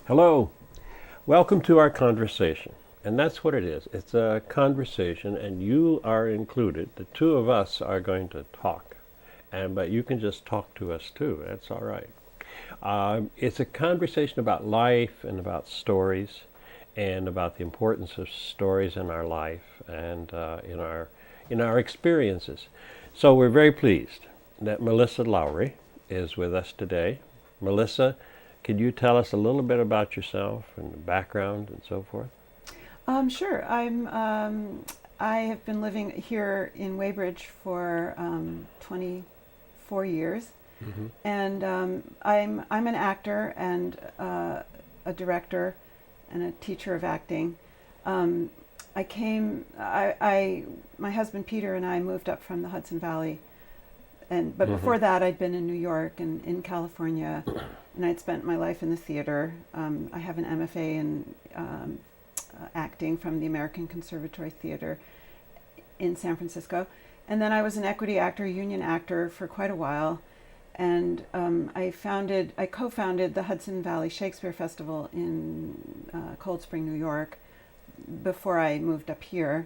Hello. Welcome to our conversation. And that's what it is. It's a conversation, and you are included. The two of us are going to talk. But you can just talk to us too. That's all right. It's a conversation about life and about stories and about the importance of stories in our life and in our experiences. So we're very pleased that Melissa Lourie is with us today. Melissa, could you tell us a little bit about yourself and the background and so forth? Sure. I have been living here in Weybridge for 24 years, and I'm an actor and a director and a teacher of acting. My husband Peter and I moved up from the Hudson Valley, but before that I'd been in New York and in California, and I'd spent my life in the theater. I have an MFA in acting from the American Conservatory Theater in San Francisco. And then I was an equity actor, union actor for quite a while. And I co-founded the Hudson Valley Shakespeare Festival in Cold Spring, New York, before I moved up here,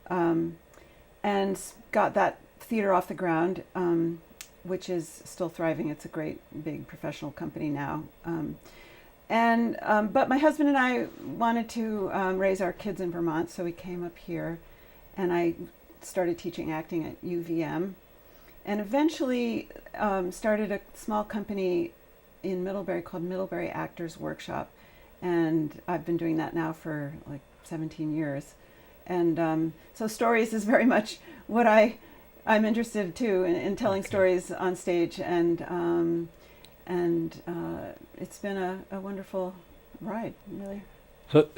and got that theater off the ground, which is still thriving. It's a great, big professional company now. But my husband and I wanted to raise our kids in Vermont, so we came up here, and I started teaching acting at UVM, and eventually started a small company in Middlebury called Middlebury Actors Workshop, and I've been doing that now for like 17 years. And so stories is very much what I'm interested too in telling stories on stage, and it's been a wonderful ride, really. So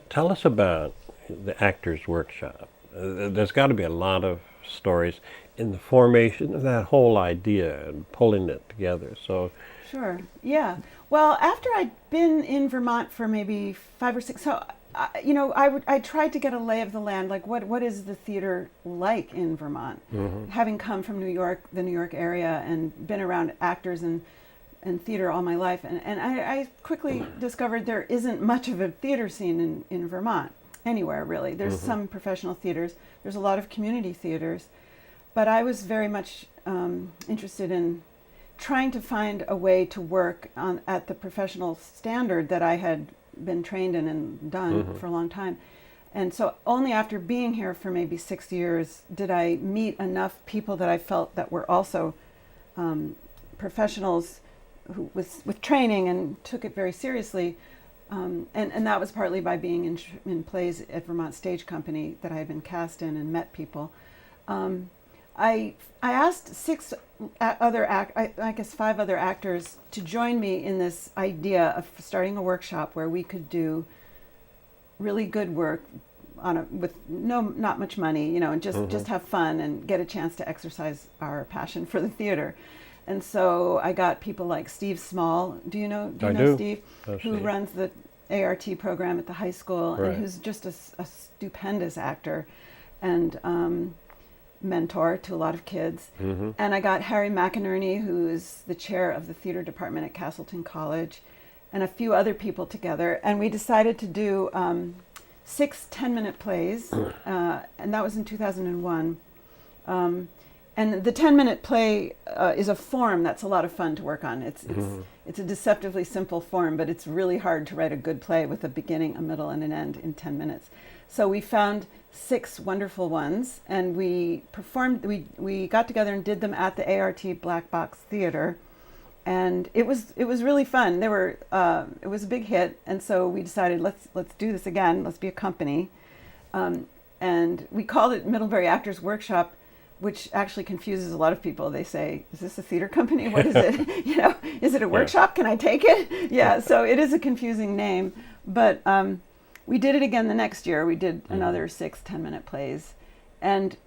tell us about the Actors Workshop. There's got to be a lot of stories in the formation of that whole idea and pulling it together. So Sure, yeah. Well, after I'd been in Vermont for maybe 5 or 6, so I tried to get a lay of the land, like what is the theater like in Vermont? Having come from New York, the New York area, and been around actors and theater all my life, and I quickly discovered there isn't much of a theater scene in Vermont, anywhere really. There's some professional theaters, there's a lot of community theaters, but I was very much interested in trying to find a way to work at the professional standard that I had been trained in and done for a long time. And so only after being here for maybe 6 years did I meet enough people that I felt that were also professionals who with training and took it very seriously. And that was partly by being in plays at Vermont Stage Company that I had been cast in and met people. I asked 5 other actors to join me in this idea of starting a workshop where we could do really good work with not much money, and just have fun and get a chance to exercise our passion for the theater. And so I got people like Steve Small. Do you know Steve? Who runs the ART program at the high school, and who's just a stupendous actor and mentor to a lot of kids. And I got Harry McInerney, who is the chair of the theater department at Castleton College, and a few other people together. And we decided to do 6 10-minute plays, and that was in 2001. And the 10-minute play is a form that's a lot of fun to work on. It's a deceptively simple form, but it's really hard to write a good play with a beginning, a middle, and an end in 10 minutes. So we found 6 wonderful ones, and we performed. We got together and did them at the ART Black Box Theater, and it was really fun. It was a big hit, and so we decided let's do this again. Let's be a company, and we called it Middlebury Actors Workshop, which actually confuses a lot of people. They say, "Is this a theater company? What is it? Is it a workshop? Can I take it?" Yeah, so it is a confusing name, but we did it again the next year. We did another 6 10-minute plays, and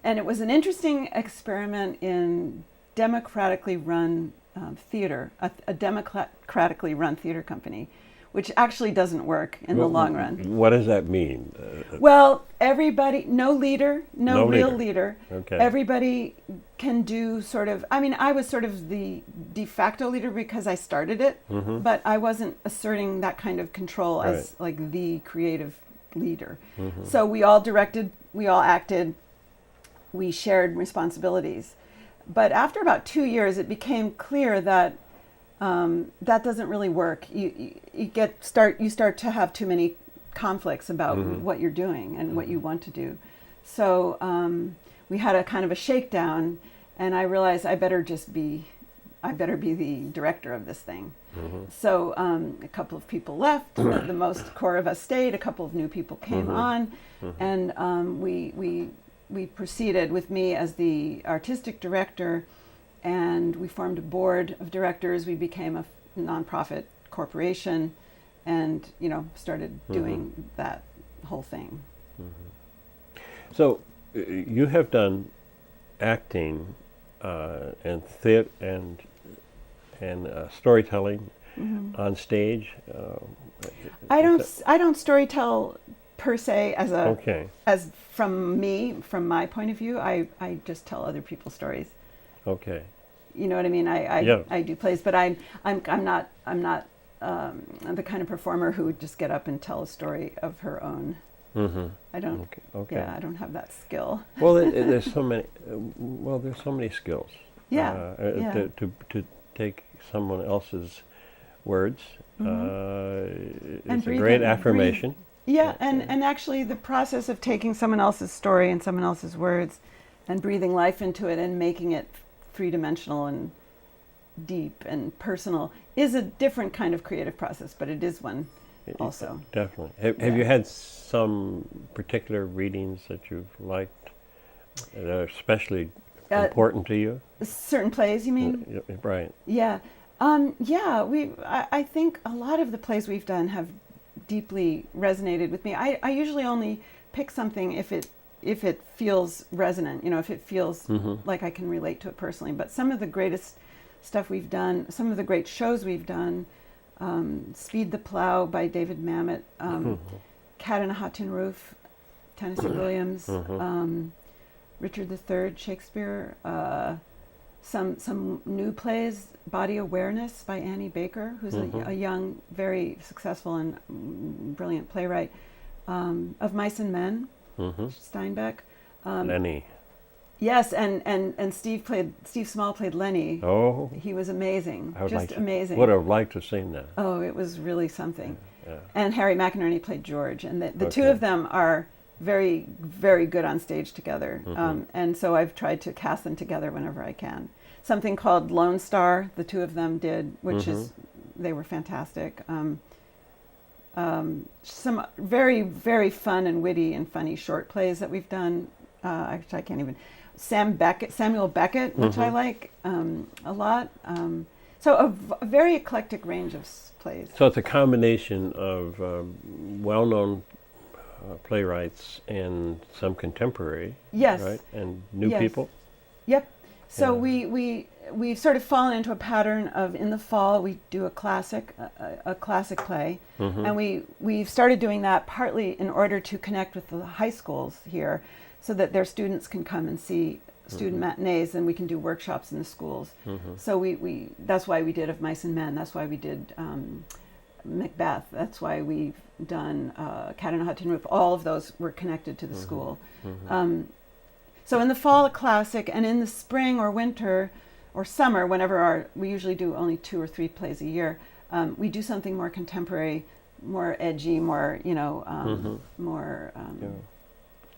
it was an interesting experiment in democratically run theater, a democratically run theater company. which actually doesn't work in the long run. What does that mean? Well, everybody, no leader, no real leader. Okay. Everybody can do sort of, I mean, I was sort of the de facto leader because I started it, but I wasn't asserting that kind of control as like the creative leader. So we all directed, we all acted, we shared responsibilities. But after about 2 years, it became clear that that doesn't really work. You start to have too many conflicts about what you're doing and what you want to do. So we had a kind of a shakedown, and I realized I better be the director of this thing. So a couple of people left. The most core of us stayed. A couple of new people came on, and we proceeded with me as the artistic director, and we formed a board of directors. We became a nonprofit corporation, and started doing that whole thing. So you have done acting and theater and storytelling on stage. I don't storytell per se as from my point of view. I just tell other people's stories. Okay. You know what I mean? I do plays, but I'm not the kind of performer who would just get up and tell a story of her own. I don't. Okay. Yeah, I don't have that skill. Well, there's so many. There's so many skills. Yeah. To take someone else's words, it's a great affirmation. Yeah, and actually the process of taking someone else's story and someone else's words and breathing life into it and making it three-dimensional and deep and personal is a different kind of creative process, but it is one also. Definitely. Have you had some particular readings that you've liked that are especially important to you? Certain plays, you mean? Right. Yeah. I think a lot of the plays we've done have deeply resonated with me. I usually only pick something if it feels resonant, if it feels like I can relate to it personally. But some of the greatest stuff we've done, some of the great shows we've done, Speed the Plow by David Mamet, Cat in a Hot Tin Roof, Tennessee Williams, Richard III, Shakespeare, some new plays, Body Awareness by Annie Baker, who's a young, very successful and brilliant playwright, Of Mice and Men, Steinbeck. Lenny. Yes, and Steve Small played Lenny. Oh. He was amazing, amazing. Would have liked to have seen that. Oh, it was really something. Yeah. And Harry McInerney played George, and the two of them are very, very good on stage together. And so I've tried to cast them together whenever I can. Something called Lone Star, the two of them did, which they were fantastic. Some very, very fun and witty and funny short plays that we've done. Actually, I can't even. Samuel Beckett, which I like a lot. So a very eclectic range of plays. So it's a combination of well-known playwrights and some contemporary. Yes. Right? And new people. Yep. So we've sort of fallen into a pattern of, in the fall we do a classic play, and we've started doing that partly in order to connect with the high schools here, so that their students can come and see student matinees, and we can do workshops in the schools. So we that's why we did Of Mice and Men. That's why we did Macbeth. That's why we've done Cat in a Hot Tin Roof. All of those were connected to the school. So in the fall, a classic, and in the spring or winter or summer, we usually do only 2 or 3 plays a year, we do something more contemporary, more edgy, more, more,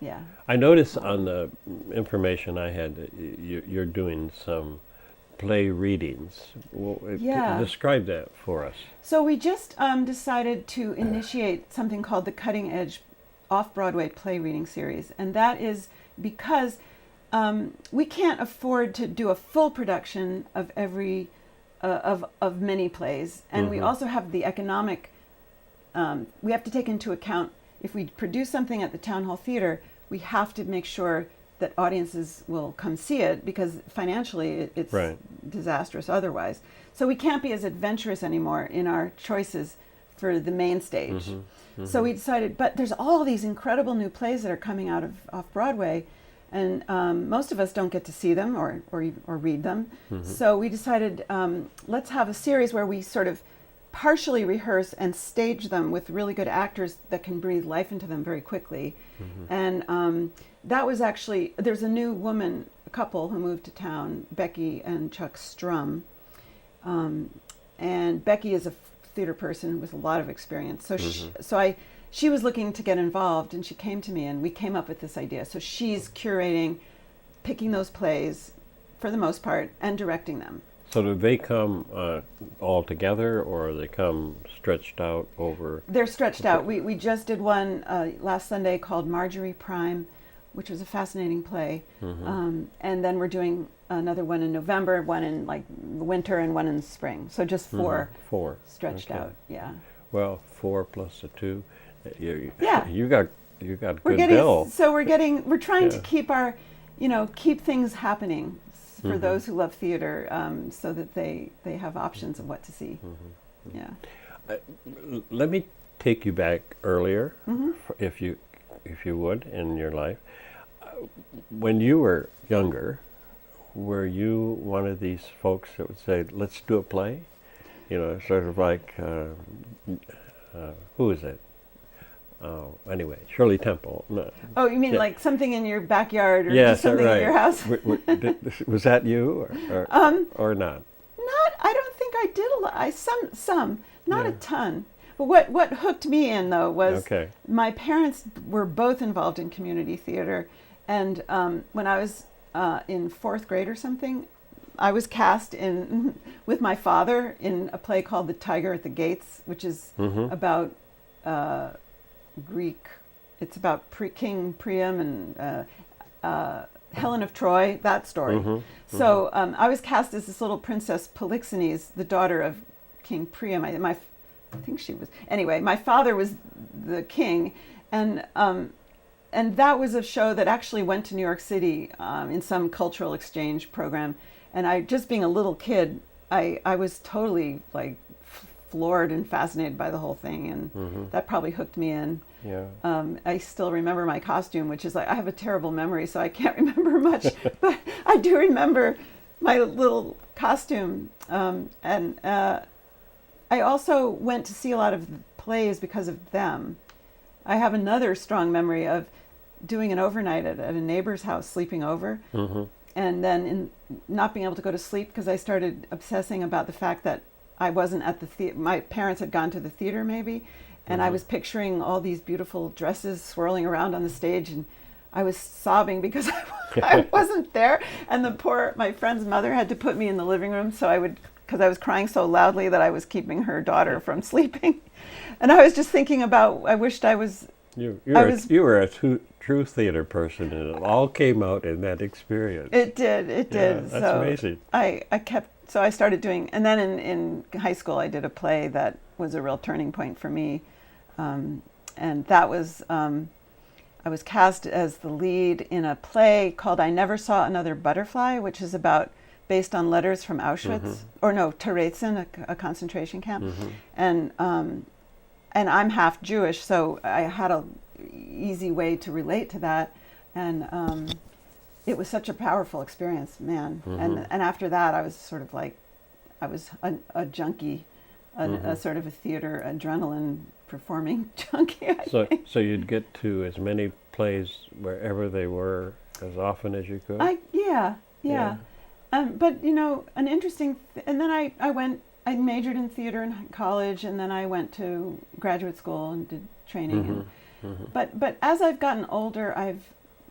yeah. I noticed on the information I had that you're doing some play readings. Describe that for us. So we just decided to initiate something called the Cutting Edge Off-Broadway Play Reading Series, and that is because we can't afford to do a full production of every of many plays, and we also have the economic. We have to take into account, if we produce something at the Town Hall Theater, we have to make sure that audiences will come see it, because financially it's disastrous otherwise. So we can't be as adventurous anymore in our choices for the main stage. So we decided, but there's all these incredible new plays that are coming out of off Broadway, and most of us don't get to see them or read them. So we decided, let's have a series where we sort of partially rehearse and stage them with really good actors that can breathe life into them very quickly. And that was actually, there's a new woman, a couple who moved to town, Becky and Chuck Strum. And Becky is a theater person with a lot of experience. So she was looking to get involved, and she came to me, and we came up with this idea. So she's curating, picking those plays for the most part, and directing them. So do they come all together, or they come stretched out over? They're stretched out. We just did one last Sunday called Marjorie Prime, which was a fascinating play. And then we're doing another one in November, one in like the winter, and one in the spring. So just four. Four. Stretched out, yeah. Well, 4 plus a 2. Yeah. You got good bill. So we're trying to keep our, keep things happening for those who love theater, so that they have options of what to see. Yeah. Let me take you back earlier, if you would, in your life. When you were younger, were you one of these folks that would say, "Let's do a play"? Sort of like who is it? Anyway, Shirley Temple. No. Oh, you mean like something in your backyard, or Yes, something right. in your house? Was that you, or not? I don't think I did a lot. Some, not a ton. But what hooked me in, though, was my parents were both involved in community theater, and when I was in 4th grade or something, I was cast in with my father in a play called The Tiger at the Gates, which is about Greek. It's about King Priam and Helen of Troy, that story. So I was cast as this little princess Polixenes, the daughter of King Priam. I think she was. Anyway, my father was the king, and that was a show that actually went to New York City in some cultural exchange program. And I, just being a little kid, I was totally like floored and fascinated by the whole thing, and that probably hooked me in. Yeah. I still remember my costume, which is like, I have a terrible memory, so I can't remember much, but I do remember my little costume. And I also went to see a lot of plays because of them. I have another strong memory of doing an overnight at a neighbor's house, sleeping over, and then not being able to go to sleep because I started obsessing about the fact that I wasn't at the theater. My parents had gone to the theater maybe, and I was picturing all these beautiful dresses swirling around on the stage, and I was sobbing because I wasn't there. And my friend's mother had to put me in the living room because I was crying so loudly that I was keeping her daughter from sleeping. And I was just thinking about, I wished I was... You were a true theater person, and it all came out in that experience. It did. That's so amazing. I started doing, and then in high school I did a play that was a real turning point for me. And that was, I was cast as the lead in a play called I Never Saw Another Butterfly, which is based on letters from Auschwitz, or no, Theresienstadt, a concentration camp. And I'm half Jewish, so I had a easy way to relate to that. And it was such a powerful experience, man. And after that, I was sort of like, I was a junkie, a sort of a theater adrenaline performing junkie, I think. So you'd get to as many plays wherever they were as often as you could? Yeah. But, an interesting... and then I majored in theater in college, and then I went to graduate school and did training. But as I've gotten older, I've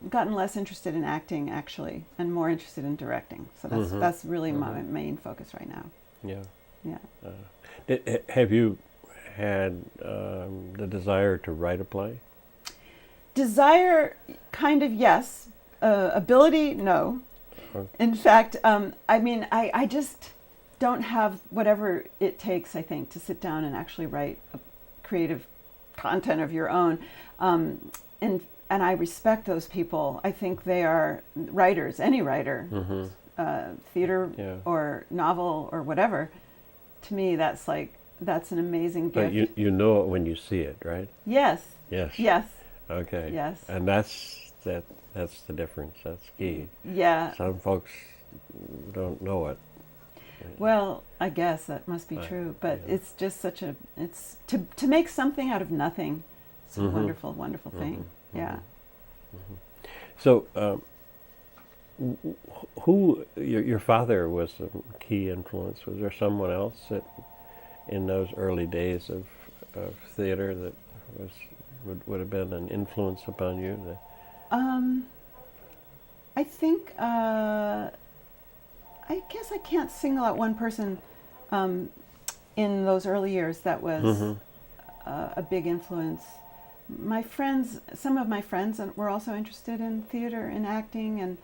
gotten less interested in acting, actually, and more interested in directing. So that's really my main focus right now. Yeah. Have you had the desire to write a play? Desire, kind of, yes. Ability, no. In fact, I just don't have whatever it takes, I think, to sit down and actually write a creative content of your own. And I respect those people. I think they are writers, any writer, theater or novel or whatever. To me, that's like that's an amazing But gift. you know it when you see it, right? Yes. Yes. Yes. Okay. Yes. And that's the difference. That's key. Yeah. Some folks don't know it. Well, I guess that must be true, but yeah. it's just such a it's to make something out of nothing. It's a Mhm. wonderful, wonderful thing. Yeah. So, who your father was a key influence? Was there someone else that in those early days of theater that was would have been an influence upon you? Um, I think I guess I can't single out one person um, in those early years that was a big influence. My friends, some of my friends were also interested in theater and acting, and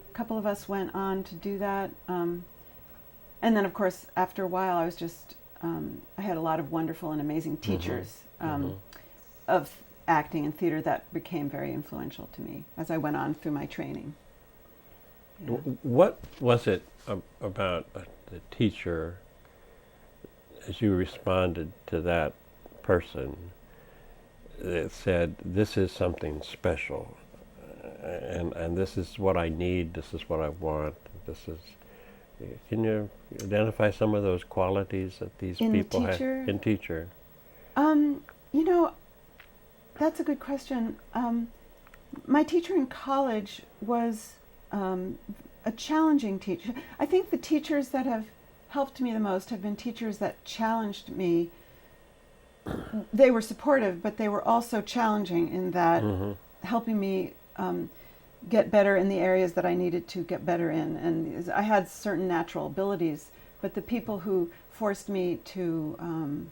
a couple of us went on to do that. And then, of course, after a while, I was just, I had a lot of wonderful and amazing teachers of acting and theater that became very influential to me as I went on through my training. Yeah. What was it about the teacher, as you responded to that person, that said, this is something special, and this is what I need, this is what I want, this is... Can you identify some of those qualities that these In the people teacher? have in teacher? You know, that's a good question. My teacher in college was a challenging teacher. I think the teachers that have helped me the most have been teachers that challenged me. They were supportive, but they were also challenging in that helping me get better in the areas that I needed to get better in. And I had certain natural abilities, but the people who forced me to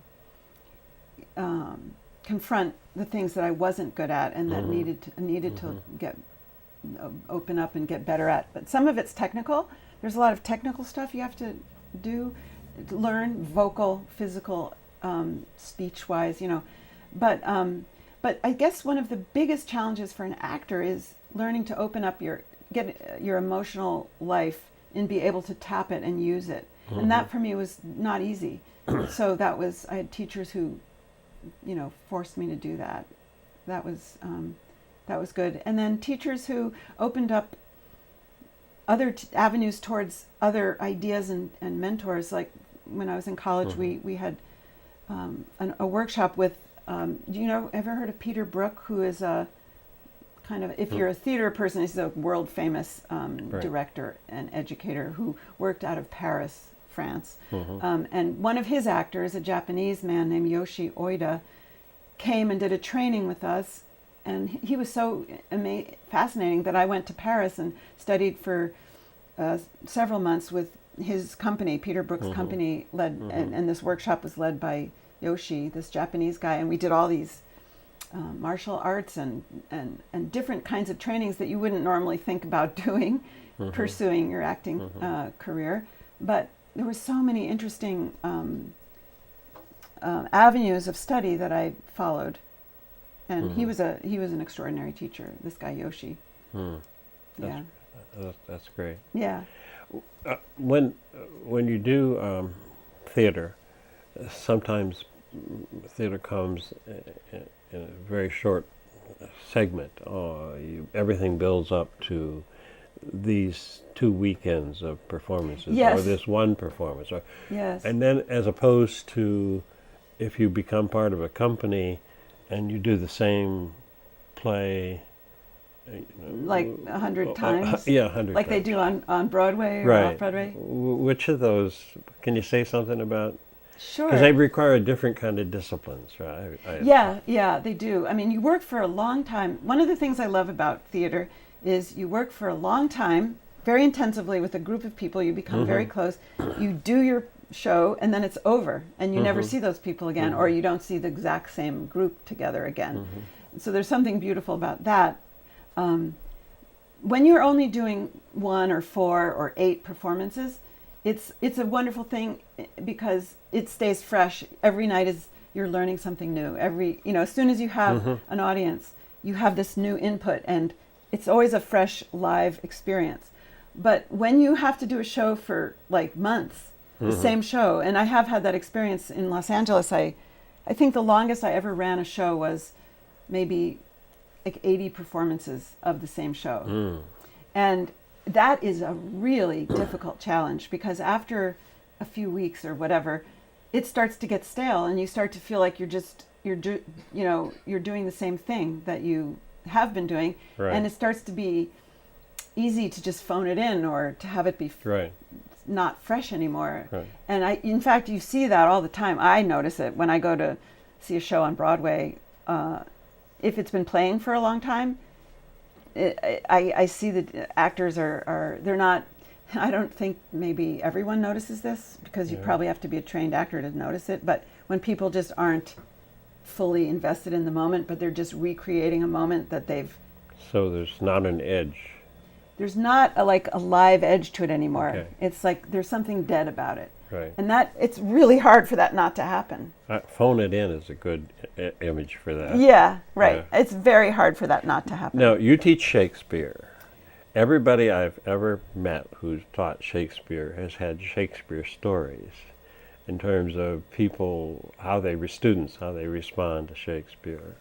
confront the things that I wasn't good at and that needed to get open up and get better at. But some of it's technical. There's a lot of technical stuff you have to do, learn, vocal, physical, speech-wise, you know. But I guess one of the biggest challenges for an actor is learning to open up get your emotional life and be able to tap it and use it. And that for me was not easy. So I had teachers who, you know, forced me to do that. That was good. And then teachers who opened up other avenues towards other ideas and mentors. Like when I was in college, we had a workshop with, do you know, ever heard of Peter Brook, who is a kind of, if you're a theater person, he's a world famous director and educator who worked out of Paris, France. And one of his actors, a Japanese man named Yoshi Oida, came and did a training with us. And he was so fascinating that I went to Paris and studied for several months with his company, Peter Brook's company, and this workshop was led by Yoshi, this Japanese guy. And we did all these martial arts and different kinds of trainings that you wouldn't normally think about doing, pursuing your acting career. But there were so many interesting avenues of study that I followed. And he was an extraordinary teacher, this guy Yoshi. That's great. Yeah. When you do theater, sometimes theater comes in a very short segment. Everything builds up to these 2 weekends of performances, Yes. or this one performance, Yes. and then as opposed to if you become part of a company and you do the same play, like 100 times? Yeah, 100 like times. they do on Broadway or Right. off-Broadway? Which of those, can you say something about? Sure. Because they require a different kind of disciplines, right? Yeah, they do. I mean, you work for a long time. One of the things I love about theater is you work for a long time, very intensively with a group of people. You become very close. You do your show, and then it's over, and you never see those people again, or you don't see the exact same group together again. So there's something beautiful about that. When you're only doing 1 or 4 or 8 performances, it's a wonderful thing because it stays fresh. Every night you're learning something new. As soon as you have an audience, you have this new input, and it's always a fresh live experience. But when you have to do a show for like months, the same show. And I have had that experience in Los Angeles. I think the longest I ever ran a show was maybe like 80 performances of the same show. And that is a really difficult challenge, because after a few weeks or whatever, it starts to get stale, and you start to feel like you're doing the same thing that you have been doing, Right. and it starts to be easy to just phone it in or to have it be Right. not fresh anymore. Right. And in fact, you see that all the time. I notice it when I go to see a show on Broadway. If it's been playing for a long time, I see that actors they're not. I don't think maybe everyone notices this, because you probably have to be a trained actor to notice it. But when people just aren't fully invested in the moment, but they're just recreating a moment that So there's not an edge. there's not a live edge to it anymore. Okay. It's like there's something dead about it. Right. And it's really hard for that not to happen. Phone it in is a good image for that. Yeah, right. Yeah. It's very hard for that not to happen. Now, you teach Shakespeare. Everybody I've ever met who's taught Shakespeare has had Shakespeare stories in terms of people, students, how they respond to Shakespeare.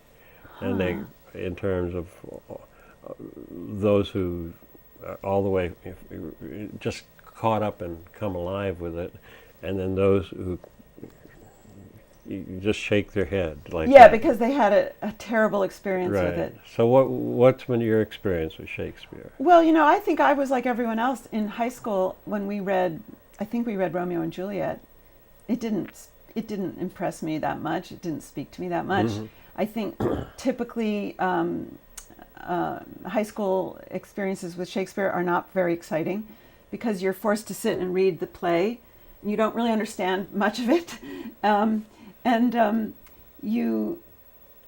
And in terms of those who are all the way just caught up and come alive with it, and then those who you just shake their head like Yeah, that. because they had a terrible experience Right. with it. So what's been your experience with Shakespeare? Well, I think I was like everyone else in high school when we read Romeo and Juliet. It didn't impress me that much. It didn't speak to me that much. I think typically high school experiences with Shakespeare are not very exciting, because you're forced to sit and read the play, and you don't really understand much of it. I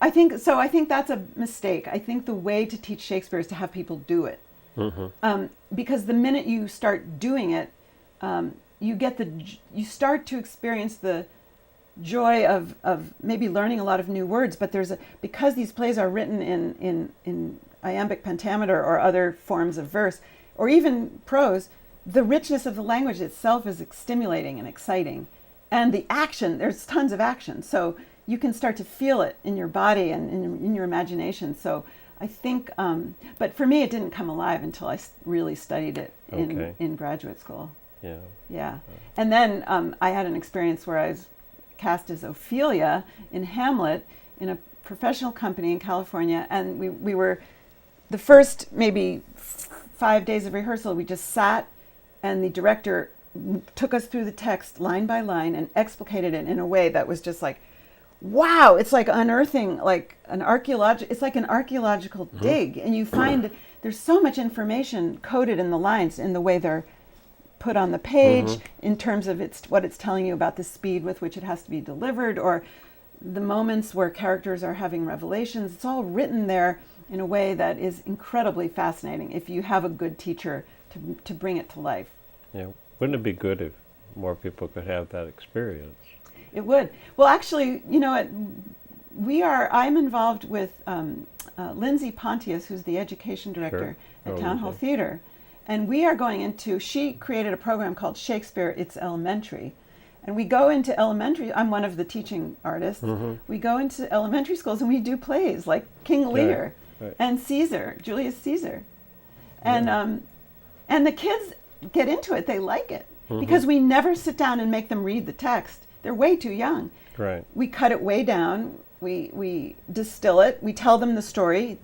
think that's a mistake. I think the way to teach Shakespeare is to have people do it. Because the minute you start doing it, you start to experience the joy of maybe learning a lot of new words. But because these plays are written in iambic pentameter or other forms of verse, or even prose, the richness of the language itself is stimulating and exciting. And the action, there's tons of action. So you can start to feel it in your body and in your imagination. So I think, but for me, it didn't come alive until I really studied it in graduate school. Yeah. Yeah. And then I had an experience where I was cast as Ophelia in Hamlet in a professional company in California. And we were, the first maybe 5 days of rehearsal, we just sat, and the director took us through the text line by line and explicated it in a way that was just like, wow, it's like unearthing like an archaeological dig, and you find there's so much information coded in the lines, in the way they're put on the page, in terms of what it's telling you about the speed with which it has to be delivered, or the moments where characters are having revelations. It's all written there in a way that is incredibly fascinating if you have a good teacher to bring it to life. Yeah. Wouldn't it be good if more people could have that experience? It would. Well, actually, I'm involved with Lindsay Pontius, who's the education director at Town Hall Theater. And we are she created a program called Shakespeare, It's Elementary. And we go into I'm one of the teaching artists. We go into elementary schools and we do plays like King Lear and Julius Caesar. And the kids get into it. They like it. Because we never sit down and make them read the text. They're way too young. Right. We cut it way down. We distill it. We tell them the story.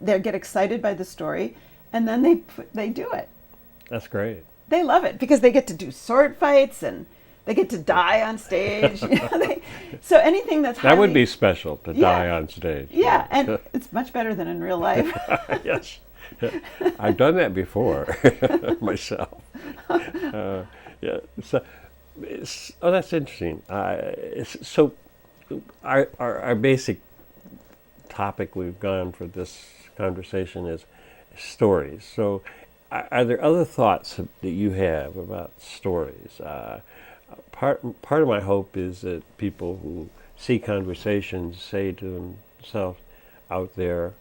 They get excited by the story, and then they do it. That's great. They love it because they get to do sword fights and they get to die on stage. So anything that's that would be special to die on stage. Yeah, and it's much better than in real life. Yes. I've done that before myself. Yeah. So, that's interesting. So, our basic topic we've gone for this conversation is stories. So, are there other thoughts that you have about stories? Part of my hope is that people who see Conversations say to themselves out there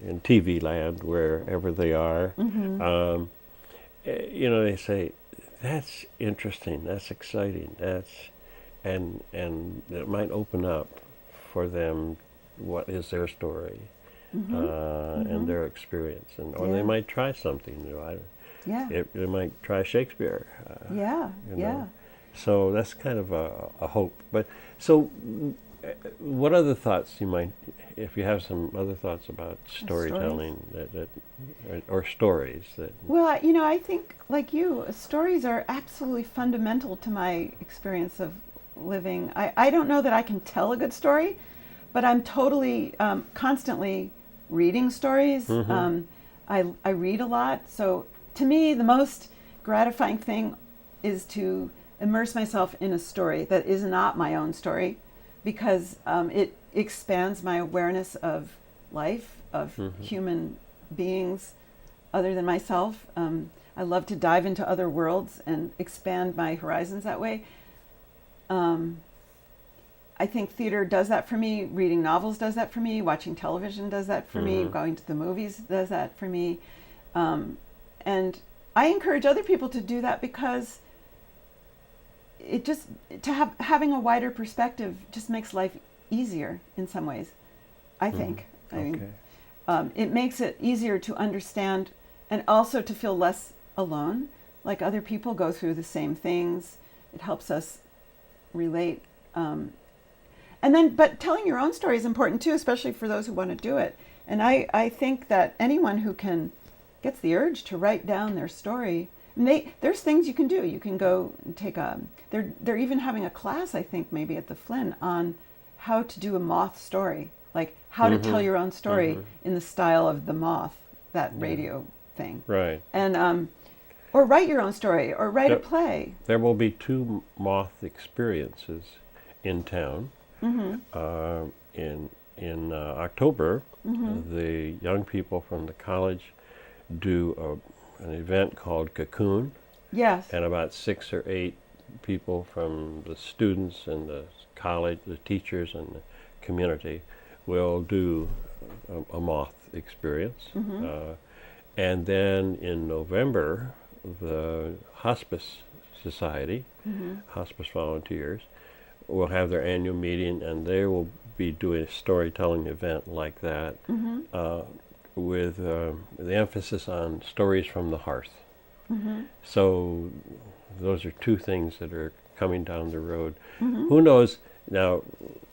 in TV land, wherever they are, they say, That's interesting. That's exciting. And it might open up for them what is their story, and their experience, and or they Yeah. might try something new. Yeah. They might try Shakespeare. Yeah. You Yeah. know. So that's kind of a hope. But so, what other thoughts you might, if you have some other thoughts about storytelling or stories that. Well, I think, like you, stories are absolutely fundamental to my experience of living. I don't know that I can tell a good story, but I'm totally, constantly reading stories. I read a lot. So to me, the most gratifying thing is to immerse myself in a story that is not my own story, because it expands my awareness of life, of human beings other than myself. I love to dive into other worlds and expand my horizons that way. I think theater does that for me. Reading novels does that for me. Watching television does that for me. Going to the movies does that for me. And I encourage other people to do that, because it just, having a wider perspective just makes life easier in some ways, I think. I mean, it makes it easier to understand, and also to feel less alone. Like, other people go through the same things. It helps us relate. But telling your own story is important too, especially for those who want to do it. And I think that anyone who gets the urge to write down their story, and there's things you can do. You can go take they're even having a class, I think, maybe at the Flynn, on how to do a moth story, like how to tell your own story in the style of the Moth, that radio thing. Right. And or write your own story, or write a play. There will be 2 Moth experiences in town. In October, the young people from the college do an event called Cocoon. Yes. And about 6 or 8 people from the students and the college, the teachers and the community will do a Moth experience. And then in November, the Hospice Society, hospice volunteers, will have their annual meeting, and they will be doing a storytelling event like that, with the emphasis on stories from the hearth. So those are 2 things that are coming down the road. Who knows? Now,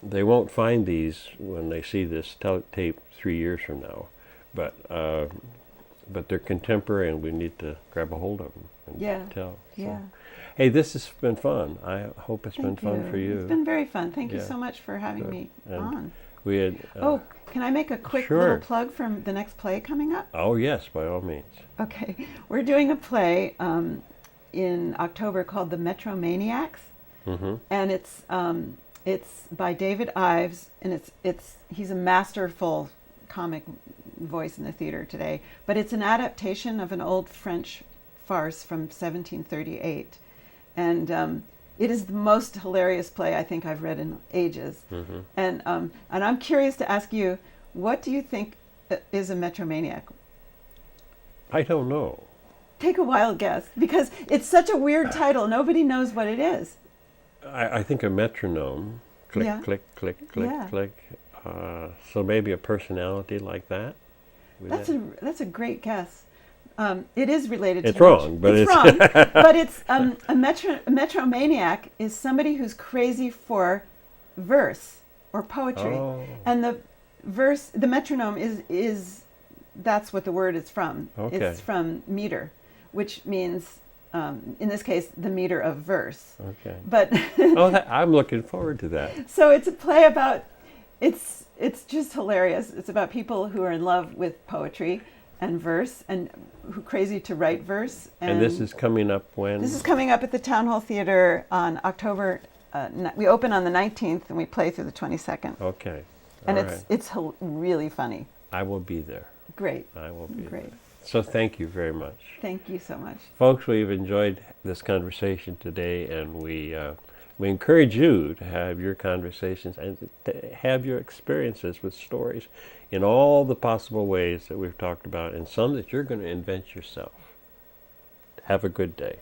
they won't find these when they see this tape 3 years from now, but they're contemporary, and we need to grab a hold of them and tell. So. Hey, this has been fun. I hope it's been fun for you. It's been very fun. Thank you so much for having me on. We had. Can I make a quick little plug from the next play coming up? Oh yes, by all means. Okay, we're doing a play in October called The Metromaniacs, and it's by David Ives, and he's a masterful comic voice in the theater today. But it's an adaptation of an old French farce from 1738. And it is the most hilarious play I think I've read in ages. And I'm curious to ask you, what do you think is a metromaniac? I don't know. Take a wild guess, because it's such a weird title. Nobody knows what it is. I think a metronome. Click, click, click, click, click. So maybe a personality like that? That's a great guess. It is related it's to wrong, but it's wrong. But it's a metromaniac is somebody who's crazy for verse or poetry, and the metronome is that's what the word is from. It's from meter, which means in this case the meter of verse. Okay. But I'm looking forward to that. So it's a play about it's just hilarious. It's about people who are in love with poetry and verse, and who crazy to write verse. And this is coming up when? This is coming up at the Town Hall Theater on October. We open on the 19th and we play through the 22nd. Okay. And it's really funny. I will be there. Great. I will be there. So thank you very much. Thank you so much. Folks, we've enjoyed this conversation today, and we encourage you to have your conversations and to have your experiences with stories in all the possible ways that we've talked about, and some that you're going to invent yourself. Have a good day.